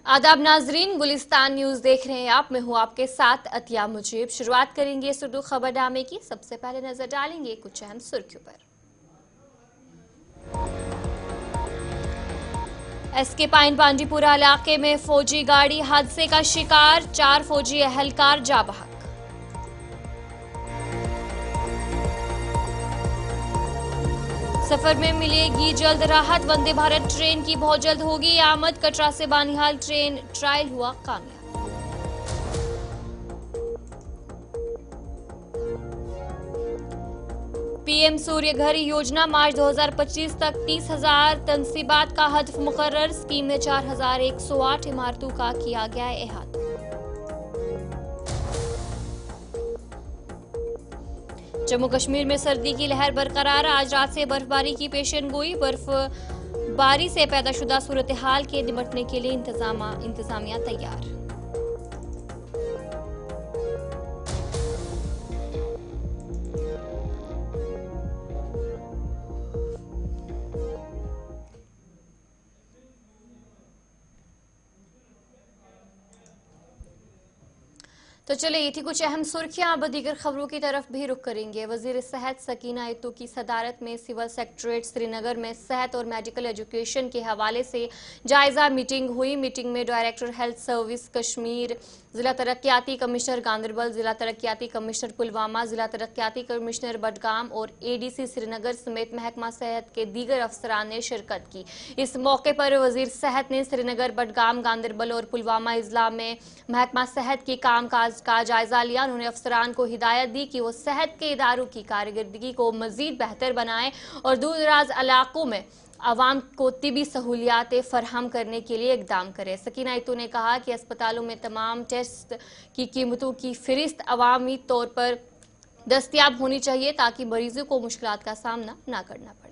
आदाब नाजरीन, गुलिस्तान न्यूज देख रहे हैं आप। मैं हूं आपके साथ अतिया मुजीब। शुरुआत करेंगे सुर्खी खबरनामे की। सबसे पहले नजर डालेंगे कुछ अहम सुर्खियों पर। एसके पाइन पांडीपुरा इलाके में फौजी गाड़ी हादसे का शिकार, 4 फौजी एहलकार जा बहक। सफर में मिलेगी जल्द राहत, वंदे भारत ट्रेन की बहुत जल्द होगी आमद। कटरा से बानिहाल ट्रेन ट्रायल हुआ कामयाब। पीएम सूर्य घर योजना मार्च 2025 तक 30,000 तनसीबात का हदफ मुकर्रर। स्कीम में 4,108 इमारतों का किया गया अहाता। जम्मू कश्मीर में सर्दी की लहर बरकरार, आज रात से बर्फबारी की पेशेनगोई। बर्फबारी से पैदाशुदा सूरत हाल के निपटने के लिए इंतजामिया तैयार। तो चले, ये थी कुछ अहम सुर्खियां। अब दीगर खबरों की तरफ भी रुख करेंगे। वजीर सेहत सकीना इत्तू की सदारत में सिविल सेक्रेटरीट श्रीनगर में सेहत और मेडिकल एजुकेशन के हवाले से जायजा मीटिंग हुई। मीटिंग में डायरेक्टर हेल्थ सर्विस कश्मीर, जिला तरक्याती कमिश्नर गांदरबल, जिला तरक्याती कमिश्नर पुलवामा, जिला तरक्याती कमिश्नर बडगाम और एडीसी श्रीनगर समेत महकमा सेहत के दीगर अफसरान ने शिरकत की। इस मौके पर वजीर सेहत ने श्रीनगर, बडगाम, गांदरबल और पुलवामा इजला में महकमा सेहत की कामकाज का जायजा लिया। उन्होंने अफसरान को हिदायत दी कि वो सेहत के इदारों की कारकर्दगी को मजीद बेहतर बनाएं और दूर दराज इलाकों में आवाम को तिबी सहूलियातें फराहम करने के लिए इकदाम करें। सकीना इत्तू ने कहा कि अस्पतालों में तमाम टेस्ट की कीमतों की फहरिस्त अवामी तौर पर दस्तियाब होनी चाहिए ताकि मरीजों को मुश्किलात का सामना न करना पड़े।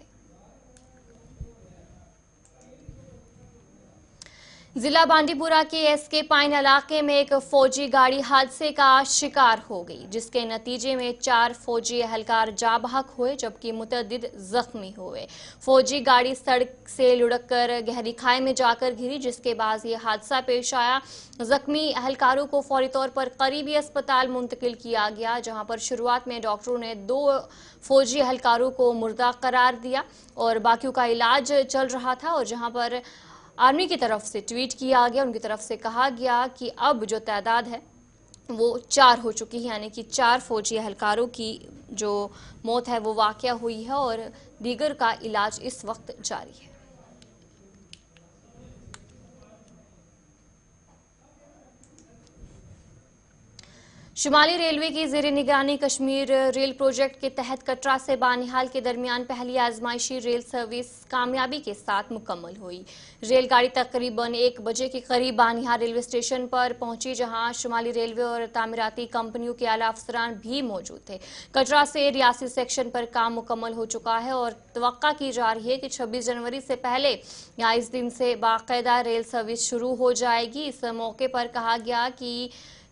जिला बांडीपुरा के एसके पाइन इलाके में एक फौजी गाड़ी हादसे का शिकार हो गई, जिसके नतीजे में 4 फौजी एहलकार जा बहक हुए जबकि मुतअद्दिद जख्मी हुए। फौजी गाड़ी सड़क से लुढ़ककर गहरी खाई में जाकर घिरी, जिसके बाद ये हादसा पेश आया। जख्मी एहलकारों को फौरी तौर पर करीबी अस्पताल मुंतकिल किया गया, जहां पर शुरुआत में डॉक्टरों ने 2 फौजी एहलकारों को मुर्दा करार दिया और बाकियों का इलाज चल रहा था। और जहां पर आर्मी की तरफ से ट्वीट किया गया, उनकी तरफ से कहा गया कि अब जो तादाद है वो 4 हो चुकी है, यानी कि 4 फौजी एहलकारों की जो मौत है वो वाक़या हुई है और दीगर का इलाज इस वक्त जारी है। शुमाली रेलवे की ज़ेरे निगरानी कश्मीर रेल प्रोजेक्ट के तहत कटरा से बानिहाल के दरमियान पहली आजमाइशी रेल सर्विस कामयाबी के साथ मुकम्मल हुई। रेलगाड़ी तकरीबन 1 बजे के करीब बानिहाल रेलवे स्टेशन पर पहुंची, जहां शुमाली रेलवे और तामीराती कंपनियों के आला अफसरान भी मौजूद थे। कटरा से रियासी सेक्शन पर काम मुकम्मल हो चुका है और तवक्का की जा रही है कि 26 जनवरी से पहले या इस दिन से बाकायदा रेल सर्विस शुरू हो जाएगी। इस मौके पर कहा गया कि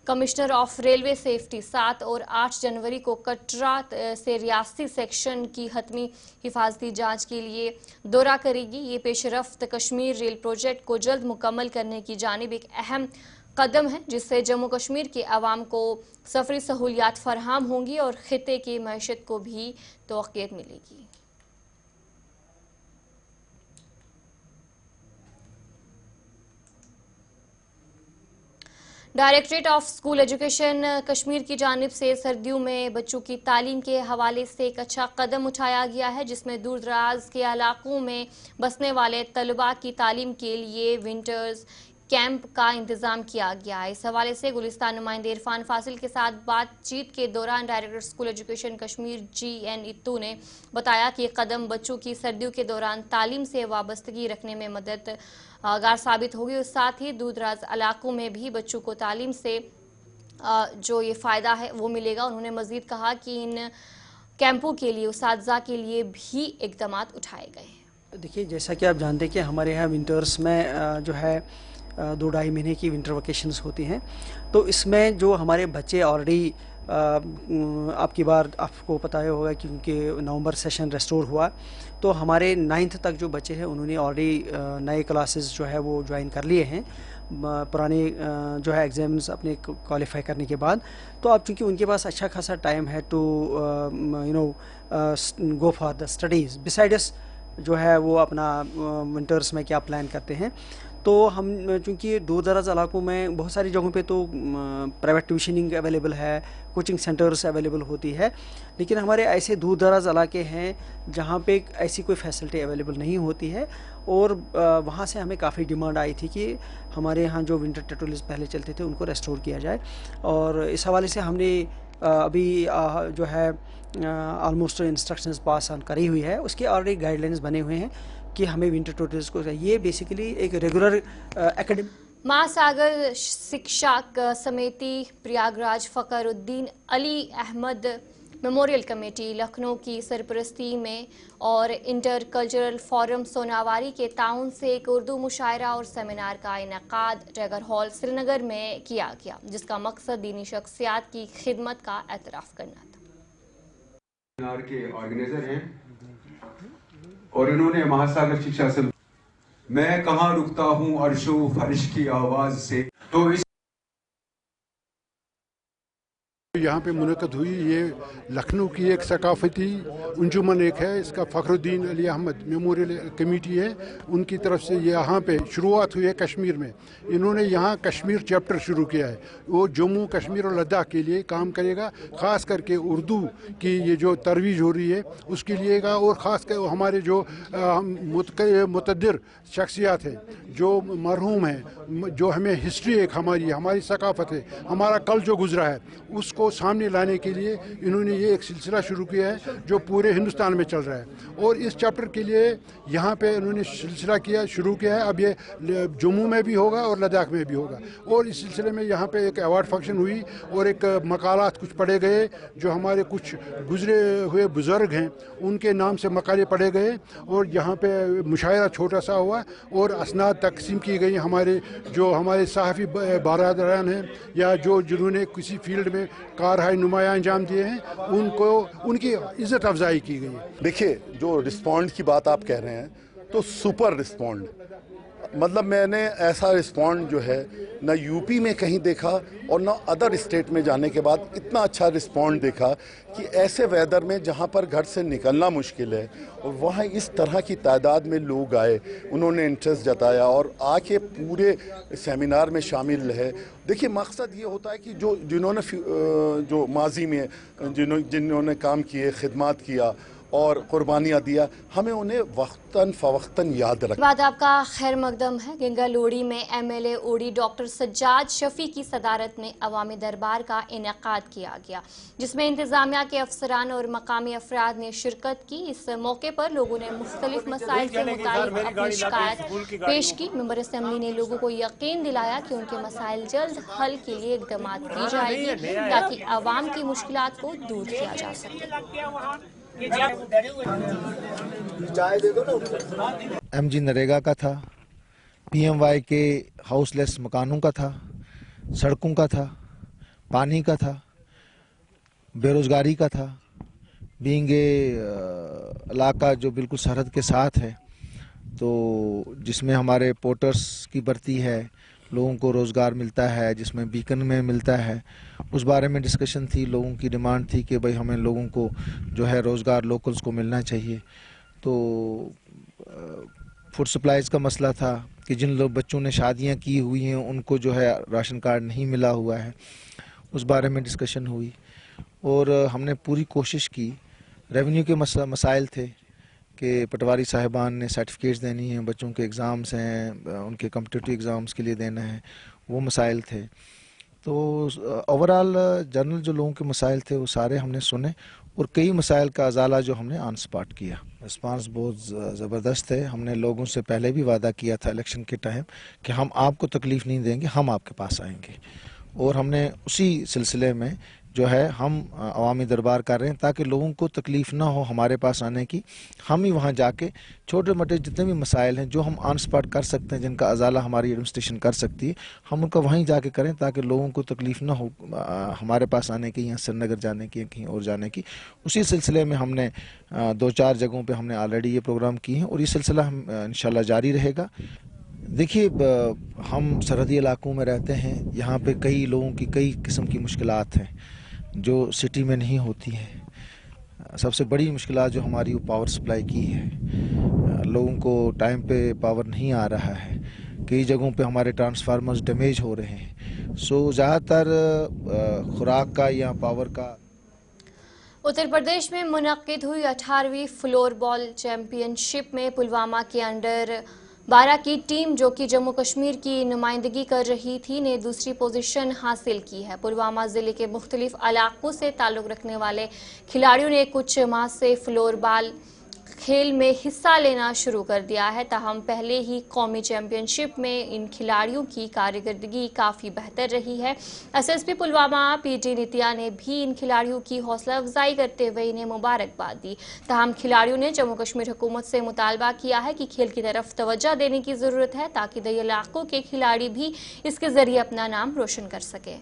कमिश्नर ऑफ रेलवे सेफ्टी 7 और 8 जनवरी को कटरा से रियासी सेक्शन की हतमी हिफाजती जांच के लिए दौरा करेगी। ये पेशरफ्त कश्मीर रेल प्रोजेक्ट को जल्द मुकम्मल करने की जानिब एक अहम कदम है, जिससे जम्मू कश्मीर के अवाम को सफरी सहूलियात फराहम होंगी और खिते की मैशत को भी तौक़ीयत मिलेगी। Directorate of school education Kashmir की जानिब से सर्दियों में बच्चों की तालीम के हवाले से एक अच्छा कदम उठाया गया है, जिसमें दूर दराज के इलाकों में बसने वाले तलबा की तालीम के लिए विंटर्स कैंप का इंतजाम किया गया है। इस हवाले से गुलिस्तान नुमाइंदे इरफान फासिल के साथ बातचीत के दौरान director school education Kashmir GN इत्तू ने बताया कि कदम बच्चों की सर्दियों के दौरान तालीम से वाबस्तगी रखने में मददगार साबित होगी और साथ ही दूर दराज इलाकों में भी बच्चों को तालीम से जो ये फ़ायदा है वो मिलेगा। उन्होंने मजीद कहा कि इन कैंपों के लिए उसातिज़ा के लिए भी इक़दाम उठाए गए हैं। देखिए, जैसा कि आप जानते हैं कि हमारे यहाँ विंटर्स में जो है 2-2.5 महीने की विंटर वेकेशंस होती हैं, तो इसमें जो हमारे बच्चे ऑलरेडी आपकी बार आपको पता ही होगा क्योंकि नवंबर सेशन रेस्टोर हुआ, तो हमारे 9th तक जो बच्चे हैं उन्होंने ऑलरेडी नए क्लासेस जो है वो ज्वाइन कर लिए हैं पुराने जो है एग्ज़ाम्स अपने क्वालिफाई करने के बाद। तो अब चूँकि उनके पास अच्छा खासा टाइम है to go for the studies besides जो है वो अपना विंटर्स में क्या प्लान करते हैं। तो हम चूँकि दूर दराज इलाकों में बहुत सारी जगहों पे तो प्राइवेट ट्यूशनिंग अवेलेबल है, कोचिंग सेंटर्स अवेलेबल होती है, लेकिन हमारे ऐसे दूर दराज इलाके हैं जहाँ पे ऐसी कोई फैसिलिटी अवेलेबल नहीं होती है। और वहाँ से हमें काफ़ी डिमांड आई थी कि हमारे यहाँ जो विंटर ट्यूटोरियल्स पहले चलते थे उनको रेस्टोर किया जाए। और इस हवाले से हमने अभी जो है ऑलमोस्ट इंस्ट्रक्शंस पास ऑन करी हुई है, उसके ऑलरेडी गाइडलाइंस बने हुए हैं कि हमें विंटर ट्यूटोरियल्स को, ये बेसिकली एक रेगुलर एकेडमिक महासागर शिक्षा समिति प्रयागराज फ़खरुद्दीन अली अहमद मेमोरियल कमेटी लखनऊ की सरपरस्ती में और इंटर कल्चरल फोरम सोनावारी के ताउन से एक उर्दू मुशायरा और सेमिनार का इनेकाद टैगर हॉल श्रीनगर में किया गया, जिसका मकसद दीनी शख्सियात की खिदमत का एतराफ़ करना था। सेमिनार के ऑर्गेनाइजर हैं और इन्होंने महासागर शिक्षा से मैं कहाँ रुकता हूँ अर्शो फर्श की आवाज से, तो इस यहाँ पे मुनक़द हुई। ये लखनऊ की एक सकाफ़ती अंजुमन एक है, इसका फ़खरुद्दीन अली अहमद मेमोरियल कमेटी है, उनकी तरफ से ये यहाँ पे शुरुआत हुई है कश्मीर में। इन्होंने यहाँ कश्मीर चैप्टर शुरू किया है, वो जम्मू कश्मीर और लद्दाख के लिए काम करेगा, ख़ास करके उर्दू की ये जो तरवीज हो रही है उसके लिए का, और ख़ास कर हमारे जो मुतद्दिर शख्सियात हैं जो मरहूम हैं, जो हमें हिस्ट्री एक हमारी सकाफ़त है, हमारा कल जो गुज़रा है उसको सामने लाने के लिए इन्होंने ये एक सिलसिला शुरू किया है जो पूरे हिंदुस्तान में चल रहा है। और इस चैप्टर के लिए यहाँ पे इन्होंने सिलसिला शुरू किया है। अब ये जम्मू में भी होगा और लद्दाख में भी होगा। और इस सिलसिले में यहाँ पे एक अवार्ड फंक्शन हुई और एक मकालात कुछ पढ़े गए, जो हमारे कुछ गुजरे हुए बुज़ुर्ग हैं उनके नाम से मकाले पढ़े गए, और यहाँ पे मुशायरा छोटा सा हुआ और असनाद तकसीम की गई। हमारे सहाफ़ी बारादरान हैं या जिन्होंने किसी फील्ड में कारहाय नुमाया अंजाम दिए हैं, उनकी इज़्ज़त अफजाई की गई है। देखिए, जो रिस्पॉन्ड की बात आप कह रहे हैं तो सुपर रिस्पॉन्ड, मतलब मैंने ऐसा रिस्पॉन्ड जो है ना यूपी में कहीं देखा और ना अदर स्टेट में जाने के बाद इतना अच्छा रिस्पॉन्ड देखा कि ऐसे वेदर में जहाँ पर घर से निकलना मुश्किल है और वहाँ इस तरह की तादाद में लोग आए, उन्होंने इंटरेस्ट जताया और आके पूरे सेमिनार में शामिल है। देखिए, मकसद ये होता है कि जिन्होंने जो माजी में जिन्होंने काम किए, खिदमत किया और कुर्बानियाँ दिया, हमें उन्हें वक्तन फ़वक्तन याद रखें। बाद आपका खैर मकदम है। गंगा लोड़ी में एमएलए ओडी डॉक्टर सज्जाद शफी की सदारत में अवामी दरबार का इनेकाद किया गया, जिसमें इंतजामिया के अफसरान और मकामी अफराद ने शिरकत की। इस मौके पर लोगों ने मुख्तलिफ मसाइल से मुताल्लिक़ अपनी शिकायत पेश की। मेंबर असम्बली ने लोगों को यकीन दिलाया कि उनके मसाइल जल्द हल के लिए इक़दाम की जाएगी ताकि आवाम की मुश्किलात को दूर किया जा सके। MG नरेगा का था, PMY के हाउसलेस मकानों का था, सड़कों का था, पानी का था, बेरोज़गारी का था। बीइंग इलाका जो बिल्कुल सरहद के साथ है, तो जिसमें हमारे पोर्टर्स की भर्ती है, लोगों को रोज़गार मिलता है, जिसमें बीकन में मिलता है, उस बारे में डिस्कशन थी। लोगों की डिमांड थी कि भाई हमें लोगों को जो है रोज़गार लोकल्स को मिलना चाहिए। तो फूड सप्लाईज़ का मसला था कि जिन बच्चों ने शादियां की हुई हैं उनको जो है राशन कार्ड नहीं मिला हुआ है, उस बारे में डिस्कशन हुई। और हमने पूरी कोशिश की। रेवेन्यू के मसाइल थे कि पटवारी साहिबान ने सर्टिफिकेट्स देनी है, बच्चों के एग्ज़ाम्स हैं, उनके कम्पिटिटिव एग्ज़ाम्स के लिए देना है, वो मसाइल थे। तो ओवरऑल जनरल जो लोगों के मसाइल थे वो सारे हमने सुने और कई मसाइल का अजाला जो हमने ऑन स्पॉट किया। रिस्पांस बहुत ज़बरदस्त है। हमने लोगों से पहले भी वादा किया था इलेक्शन के टाइम कि हम आपको तकलीफ़ नहीं देंगे, हम आपके पास आएंगे। और हमने उसी सिलसिले में जो है हम अवामी दरबार कर रहे हैं ताकि लोगों को तकलीफ़ ना हो हमारे पास आने की। हम ही वहाँ जाके छोटे मोटे जितने भी मसाइल हैं जो हम ऑन स्पॉट कर सकते हैं, जिनका अजाला हमारी एडमिनिस्ट्रेशन कर सकती है, हम उनका वहीं जाके करें ताकि लोगों को तकलीफ़ ना हो हमारे पास आने की, या श्रीनगर जाने की, या कहीं और जाने की। उसी सिलसिले में हमने 2-4 जगहों पे हमने ऑलरेडी ये प्रोग्राम किए हैं और ये सिलसिला हम इंशाल्लाह जारी रहेगा। देखिए, हम सरहदी इलाकों में रहते हैं, यहाँ पे कई लोगों की कई किस्म की मुश्किलात हैं जो सिटी में नहीं होती हैं। सबसे बड़ी मुश्किलात जो हमारी वो पावर सप्लाई की है। लोगों को टाइम पे पावर नहीं आ रहा है, कई जगहों पे हमारे ट्रांसफार्मर्स डैमेज हो रहे हैं। सो ज़्यादातर खुराक का या पावर का। उत्तर प्रदेश में मुनक्किद हुई 18वीं फ्लोरबॉल चैंपियनशिप में पुलवामा के अंडर 12 की टीम, जो कि जम्मू कश्मीर की नुमाइंदगी कर रही थी, ने दूसरी पोजीशन हासिल की है। पुलवामा जिले के मुख्तलिफ इलाकों से ताल्लुक़ रखने वाले खिलाड़ियों ने कुछ माह से फ्लोरबॉल खेल में हिस्सा लेना शुरू कर दिया है। ताहम पहले ही कौमी चैंपियनशिप में इन खिलाड़ियों की कारकर्दगी काफ़ी बेहतर रही है। एसएसपी पुलवामा पीटी नितिया ने भी इन खिलाड़ियों की हौसला अफजाई करते हुए इन्हें मुबारकबाद दी। ताहम खिलाड़ियों ने जम्मू कश्मीर हुकूमत से मुतालबा किया है कि खेल की तरफ तवज्जो देने की ज़रूरत है ताकि दई इलाकों के खिलाड़ी भी इसके ज़रिए अपना नाम रोशन कर सके।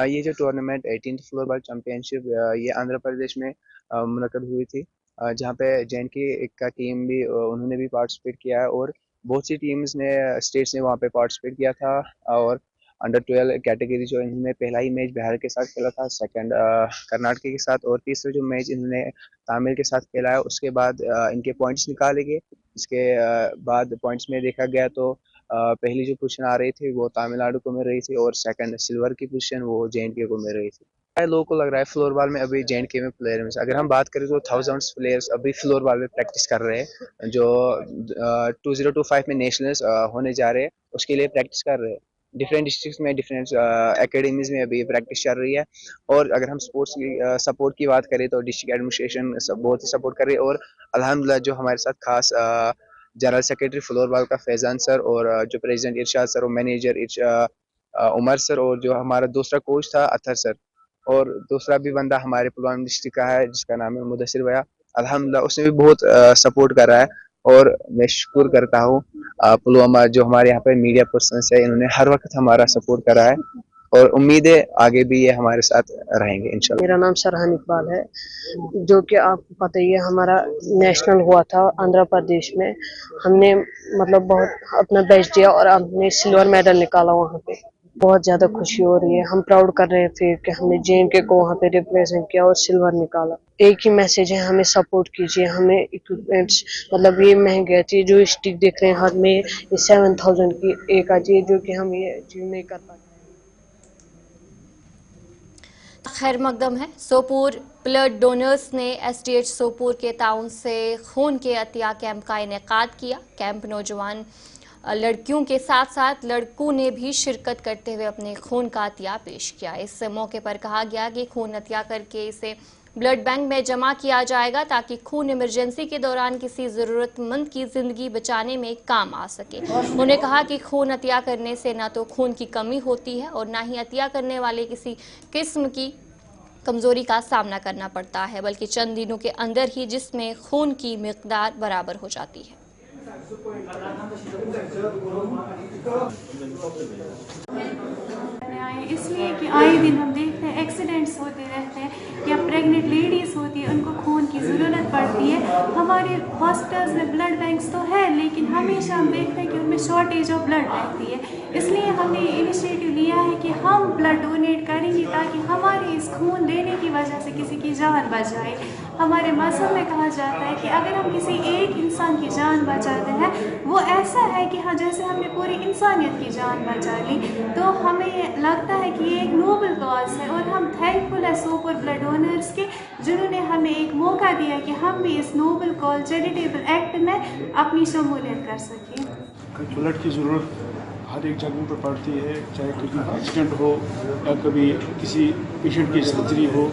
ये जो टूर्नामेंट 18th फ्लोरबॉल चैंपियनशिप ये आंध्र प्रदेश में मुनक़द हुई थी, जहाँ पे जे.एंड.के का टीम भी उन्होंने भी पार्टिसिपेट किया है और बहुत सी टीम्स ने स्टेट्स ने वहाँ पे पार्टिसिपेट किया था। और अंडर 12 कैटेगरी जो इन्होंने पहला ही मैच बिहार के साथ खेला था, सेकंड कर्नाटक के साथ, और तीसरा जो मैच इन्होंने तमिल के साथ खेला है उसके बाद इनके पॉइंट्स निकाले गए। इसके बाद पॉइंट्स में देखा गया तो पहली जो पोजीशन आ रही थी वो तमिलनाडु को मिल रही थी और सेकंड सिल्वर की पोजीशन वो जे.एंड.के को मिल रही थी। लोगों को लग रहा है फ्लोरबॉल में अभी जे.एंड.के में प्लेयर में अगर हम बात करें तो थाउजेंड्स प्लेयर्स अभी फ्लोरबॉल में प्रैक्टिस कर रहे हैं, जो 2025 में नेशनल्स होने जा रहे हैं उसके लिए प्रैक्टिस कर रहे हैं। डिफरेंट डिस्ट्रिक्ट्स में डिफरेंट एकेडमीज में अभी प्रैक्टिस चल रही है। और अगर हम स्पोर्ट्स की सपोर्ट की बात करें तो डिस्ट्रिक्ट एडमिनिस्ट्रेशन बहुत ही सपोर्ट कर रही है और अल्हम्दुलिल्लाह जो हमारे साथ खास जनरल सेक्रेटरी फ्लोरबॉल का फैजान सर और जो प्रेसिडेंट इरशाद सर और मैनेजर उमर सर और जो हमारा दूसरा कोच था अतहर सर और दूसरा भी बंदा हमारे पुलवामा डिस्ट्रिक्ट का है जिसका नाम है मुदस्सिर भैया, अल्हम्दुलिल्लाह उसने भी बहुत सपोर्ट कर रहा है। और मैं शुक्र करता हूँ पुलवामा जो हमारे यहाँ पे मीडिया पर्सन है, इन्होंने हर वक्त हमारा सपोर्ट करा है और उम्मीद है आगे भी ये हमारे साथ रहेंगे इंशाल्लाह। मेरा नाम सरहान इकबाल है, जो कि आपको पता ही है हमारा नेशनल हुआ था आंध्र प्रदेश में। हमने मतलब बहुत अपना बेस्ट दिया और हमने सिल्वर मेडल निकाला। वहाँ पे बहुत ज़्यादा खुशी हो रही है, हम प्राउड कर रहे हैं फिर कि हमने जे.एंड.के को वहाँ पे रिप्रेजेंट किया और सिल्वर निकाला। एक ही मैसेज है, हमें सपोर्ट कीजिए। हमें इक्विपमेंट्स मतलब ये महंगे आती है, जो स्टिक देख रहे हैं हाथ में ये 7000 की एक आती है, जो कि हम ये अचीव नहीं कर पाते। खैर मकदम है, सोपोर ब्लड डोनर्स ने एसडीएच सोपोर के ताउन से खून के अतिया कैंप का इनेकाद किया। कैंप नौजवान लड़कियों के साथ साथ लड़कों ने भी शिरकत करते हुए अपने खून का अतिया पेश किया। इस मौके पर कहा गया कि खून अतिया करके इसे ब्लड बैंक में जमा किया जाएगा ताकि खून इमरजेंसी के दौरान किसी ज़रूरतमंद की ज़िंदगी बचाने में काम आ सके। उन्होंने कहा कि खून अतिया करने से न तो खून की कमी होती है और न ही अतिया करने वाले किसी किस्म की कमज़ोरी का सामना करना पड़ता है, बल्कि चंद दिनों के अंदर ही जिसमें खून की मिकदार बराबर हो जाती है। इसलिए कि आए दिन हम देखते हैं एक्सीडेंट्स होते रहते हैं या प्रेग्नेंट लेडीज़ होती है उनको खून की ज़रूरत पड़ती है। हमारे हॉस्पिटल्स में ब्लड बैंक्स तो है लेकिन हमेशा हम देखते हैं कि उनमें शॉर्टेज ऑफ ब्लड रहती है। इसलिए हमने इनिशिएटिव लिया है कि हम ब्लड डोनेट करेंगे ताकि हमारे इस खून देने की वजह से किसी की जान बच जाए। हमारे मज़हब में कहा जाता है कि अगर हम किसी एक इंसान की जान बचाते हैं वो ऐसा है कि हाँ जैसे हमने पूरी इंसानियत की जान बचा ली। तो हमें लगता है कि ये एक नोबल कॉज है और हम थैंकफुल है सोपोर ब्लड डोनर्स के जिन्होंने हमें एक मौका दिया कि हम भी इस नोबल कॉज चैरिटेबल एक्ट में अपनी शमूलियत कर सकें। ब्लड की ज़रूरत हर एक जगह पर पड़ती है, चाहे कोई एक्सीडेंट हो या कभी किसी पेशेंट की सर्जरी हो।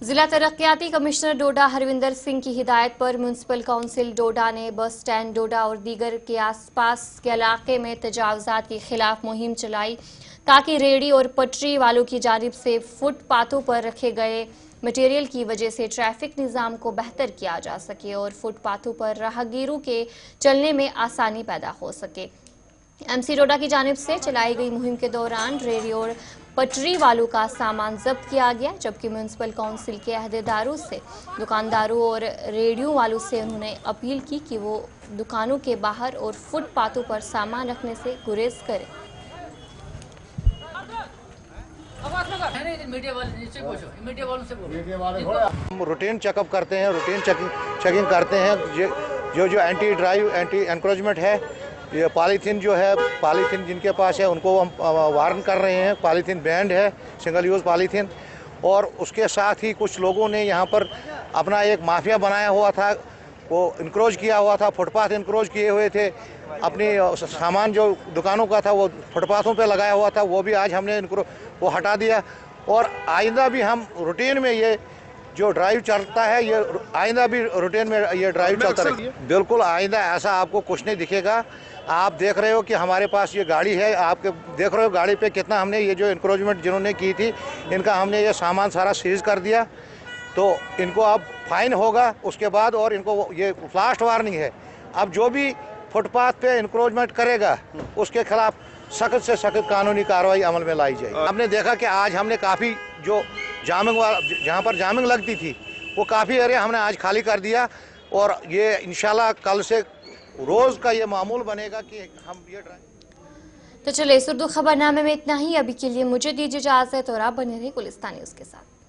जिला तरक्याती कमिश्नर डोडा हरविंदर सिंह की हिदायत पर म्यूनसिपल काउंसिल डोडा ने बस स्टैंड डोडा और दीगर के आसपास के इलाके में तजावुजात के खिलाफ मुहिम चलाई ताकि रेहड़ी और पटरी वालों की जानिब से फुटपाथों पर रखे गए मटेरियल की वजह से ट्रैफिक निज़ाम को बेहतर किया जा सके और फुटपाथों पर राहगीरों के चलने में आसानी पैदा हो सके। एमसी डोडा की जानिब से चलाई गई मुहिम के दौरान रेहड़ी और पटरी वालों का सामान जब्त किया गया, जबकि म्यूनसिपल काउंसिल के अहदेदारों से दुकानदारों और रेहड़ियों वालों से उन्होंने अपील की कि वो दुकानों के बाहर और फुटपाथों पर सामान रखने से गुरेज करें। हम रूटीन चेकअप करते हैं, रूटीन चेकिंग करते हैं। जो एंटी ड्राइव एंटी एनक्रोचमेंट है, ये पॉलीथीन जो है, पॉलीथीन जिनके पास है उनको हम वार्न कर रहे हैं। पॉलीथीन बैंड है, सिंगल यूज़ पॉलीथीन। और उसके साथ ही कुछ लोगों ने यहाँ पर अपना एक माफिया बनाया हुआ था, वो इनक्रोच किया हुआ था, फुटपाथ इनक्रोच किए हुए थे। अपनी सामान जो दुकानों का था वो फुटपाथों पे लगाया हुआ था, वो भी आज हमने वो हटा दिया। और आइंदा भी हम रूटीन में ये जो ड्राइव चलता है, ये आइंदा भी रूटीन में ये ड्राइव चलता रहेगा। बिल्कुल आइंदा ऐसा आपको कुछ नहीं दिखेगा। आप देख रहे हो कि हमारे पास ये गाड़ी है, आप देख रहे हो गाड़ी पे कितना हमने ये जो इंक्रोचमेंट जिन्होंने की थी इनका हमने ये सामान सारा सीज कर दिया। तो इनको अब फाइन होगा उसके बाद, और इनको ये लास्ट वार्निंग है, अब जो भी फुटपाथ पे इंक्रोचमेंट करेगा उसके खिलाफ सख्त से सख्त कानूनी कार्रवाई अमल में लाई जाएगी। आपने देखा कि आज हमने काफ़ी जो जामिंग जहाँ पर जामिंग लगती थी वो काफ़ी एरिया हमने आज खाली कर दिया, और ये इंशाल्लाह कल से रोज़ का ये मामूल बनेगा कि हम ये तो चलिए इस उर्दू खबरनामे में इतना ही। अभी के लिए मुझे दीजिए इजाज़त और आप बने रहिए गुलिस्तान न्यूज़ के साथ।